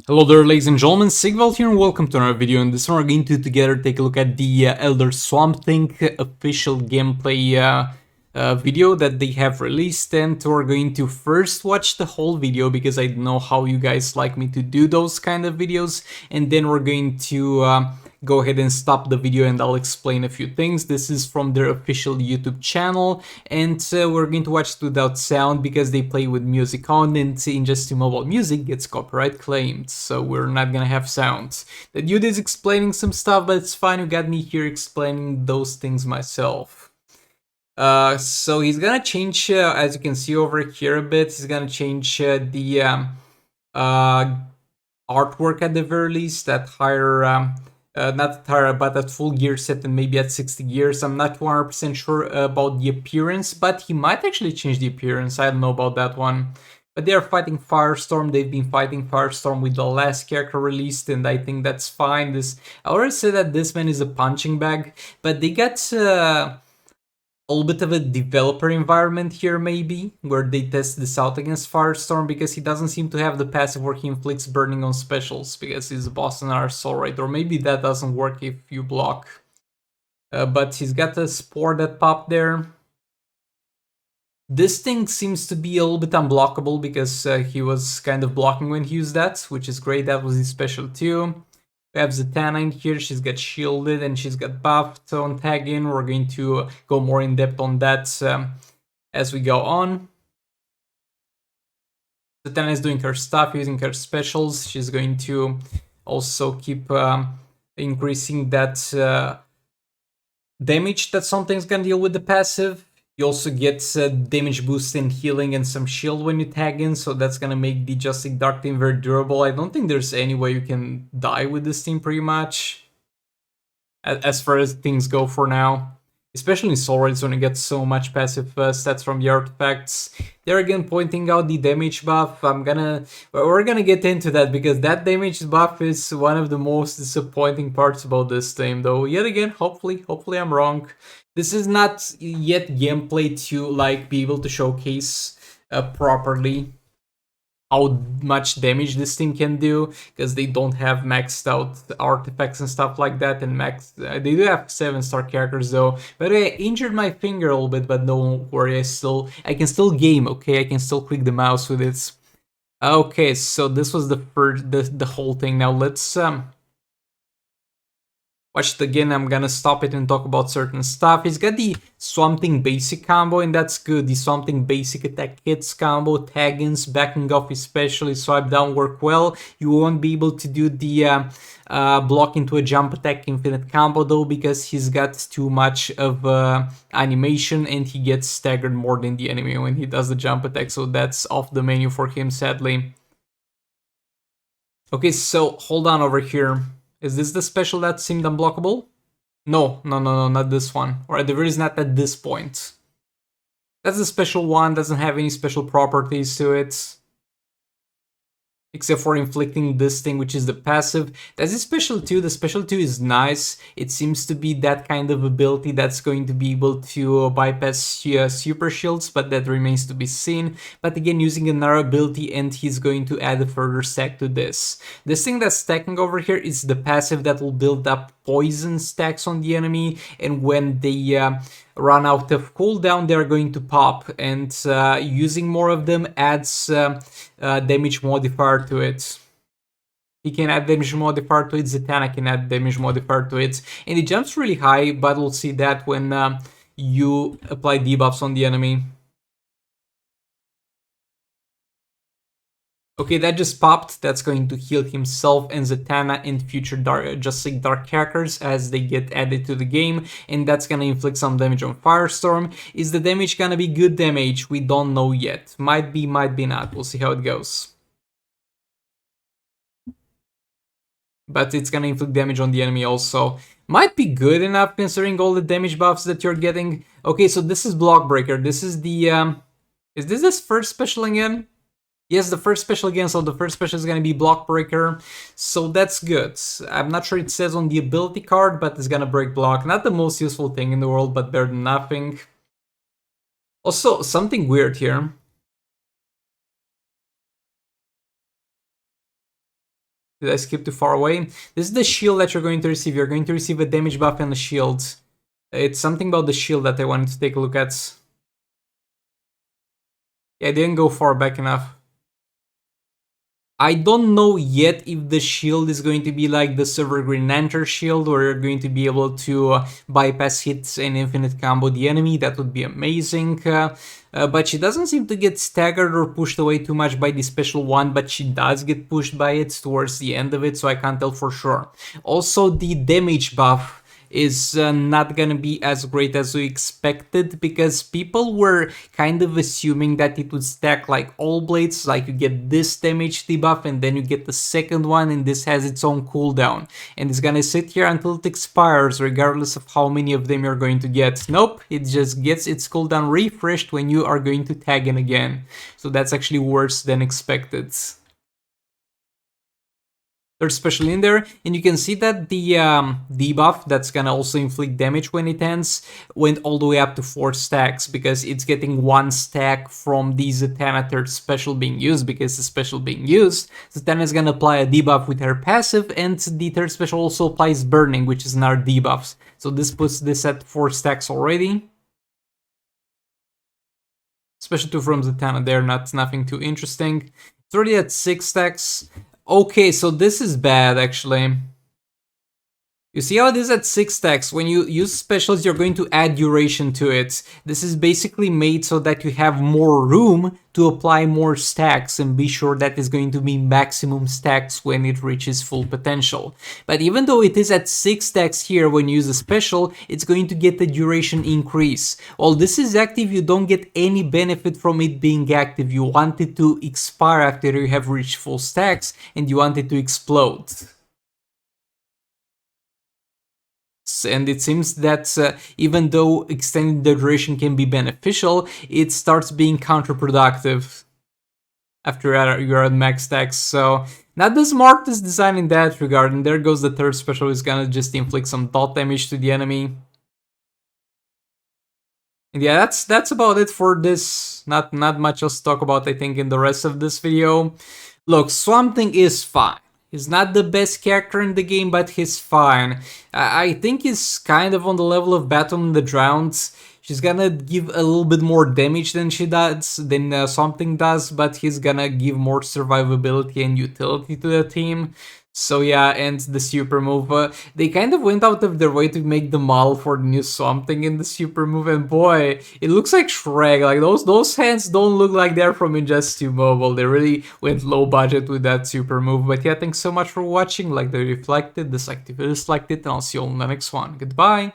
Hello there, ladies and gentlemen, Sigvald here and welcome to another video. In this one we're going to together take a look at the Elder Swamp Thing official gameplay video that they have released, and we're going to first watch the whole video because I know how you guys like me to do those kind of videos, and then we're going to go ahead and stop the video and I'll explain a few things. This is from their official YouTube channel, and we're going to watch it without sound because they play with music on, and Injustice Mobile Music gets copyright claimed, so we're not gonna have sounds. The dude is explaining some stuff, but it's fine, you got me here explaining those things myself. So he's gonna change, as you can see over here a bit, he's gonna change the artwork at the very least, at higher not higher, but at full gear set and maybe at 60 gears. I'm not 100% sure about the appearance, but he might actually change the appearance. I don't know about that one. But they are fighting Firestorm. They've been fighting Firestorm with the last character released, and I think that's fine. I already said that this man is a punching bag, but they got a little bit of a developer environment here maybe, where they test this out against Firestorm, because he doesn't seem to have the passive where he inflicts burning on specials, because he's a boss in our soul, right? Or maybe that doesn't work if you block. But he's got a spore that popped there. This thing seems to be a little bit unblockable, because he was kind of blocking when he used that, which is great. That was his special too. We have Zatanna in here, she's got shielded and she's got buffed on tag in. We're going to go more in depth on that as we go on. Zatanna is doing her stuff, using her specials. She's going to also keep increasing that damage that something's gonna deal with the passive. You also get damage boost and healing and some shield when you tag in, so that's gonna make the Justice Dark team very durable. I don't think there's any way you can die with this team pretty much, as far as things go for now. Especially in Soul Raids when you get so much passive stats from the artifacts. They're again pointing out the damage buff. We're gonna get into that, because that damage buff is one of the most disappointing parts about this team, though. Yet again, hopefully I'm wrong. This is not yet gameplay to like be able to showcase properly how much damage this team can do, because they don't have maxed out artifacts and stuff like that, and they do have 7-star characters though. But I injured my finger a little bit, but don't worry, I can still game, okay? I can still click the mouse with it. Okay, so this was the whole thing. Now let's watch it again. I'm gonna stop it and talk about certain stuff. He's got the Swamp Thing basic combo, and that's good. The Swamp Thing basic attack hits combo, tag-ins, backing off especially, swipe down work well. You won't be able to do the block into a jump attack infinite combo though, because he's got too much of animation and he gets staggered more than the enemy when he does the jump attack, so that's off the menu for him, sadly. Okay, so hold on over here. Is this the special that seemed unblockable? No, not this one. Or at the very least not at this point. That's the special one, doesn't have any special properties to it. Except for inflicting this thing, which is the passive. That's the special 2. The special 2 is nice. It seems to be that kind of ability that's going to be able to bypass super shields, but that remains to be seen. But again, using another ability, and he's going to add a further stack to this. This thing that's stacking over here is the passive that will build up poison stacks on the enemy, and when they run out of cooldown, they're going to pop, and using more of them adds damage modifier to it. He can add damage modifier to it, Zatanna can add damage modifier to it, and it jumps really high, but we'll see that when you apply debuffs on the enemy. Okay, that just popped. That's going to heal himself and Zatanna and future Justice Dark characters as they get added to the game, and that's gonna inflict some damage on Firestorm. Is the damage gonna be good damage? We don't know yet. Might be not. We'll see how it goes. But it's gonna inflict damage on the enemy also. Might be good enough considering all the damage buffs that you're getting. Okay, so this is Block Breaker. This is the... is this his first special again? Yes, the first special again, so the first special is gonna be Block Breaker, so that's good. I'm not sure it says on the ability card, but it's gonna break block. Not the most useful thing in the world, but better than nothing. Also, something weird here. Did I skip too far away? This is the shield that you're going to receive. You're going to receive a damage buff and a shield. It's something about the shield that I wanted to take a look at. Yeah, I didn't go far back enough. I don't know yet if the shield is going to be like the Silver Green Lantern shield, or you're going to be able to bypass hits and infinite combo the enemy. That would be amazing. But she doesn't seem to get staggered or pushed away too much by the special one, but she does get pushed by it towards the end of it, so I can't tell for sure. Also, the damage buff is not gonna be as great as we expected, because people were kind of assuming that it would stack like all blades, like you get this damage debuff and then you get the second one, and this has its own cooldown and it's gonna sit here until it expires regardless of how many of them you're going to get. Nope, it just gets its cooldown refreshed when you are going to tag in again, so that's actually worse than expected. Third special in there, and you can see that the debuff that's gonna also inflict damage when it ends went all the way up to 4 stacks, because it's getting 1 stack from the Zatanna third special being used, because the special being used, Zatanna is gonna apply a debuff with her passive, and the third special also applies burning, which is another debuff. So this puts this at 4 stacks already. Special 2 from Zatanna there, nothing too interesting. It's already at 6 stacks. Okay, so this is bad, actually. You see how it is at 6 stacks? When you use specials, you're going to add duration to it. This is basically made so that you have more room to apply more stacks and be sure that it's going to be maximum stacks when it reaches full potential. But even though it is at 6 stacks here when you use a special, it's going to get the duration increase. While this is active, you don't get any benefit from it being active. You want it to expire after you have reached full stacks, and you want it to explode. And it seems that even though extending the duration can be beneficial, it starts being counterproductive after you're at max stacks. So not the smartest design in that regard. And there goes the third special, is gonna just inflict some dot damage to the enemy. And yeah, that's about it for this. Not much else to talk about, I think, in the rest of this video. Look, Swamp Thing is fine. He's not the best character in the game, but he's fine. I think he's kind of on the level of Battle in the Drowned. She's gonna give a little bit more damage than Swamp Thing does, but he's gonna give more survivability and utility to the team. So yeah, and the super move, they kind of went out of their way to make the model for the new Swamp Thing in the super move, and boy, it looks like Shrek. Like those hands don't look like they're from Injustice 2 Mobile. They really went low budget with that super move. But yeah, thanks so much for watching. Like the reflected, dislike if you disliked it, and I'll see you all in the next one. Goodbye!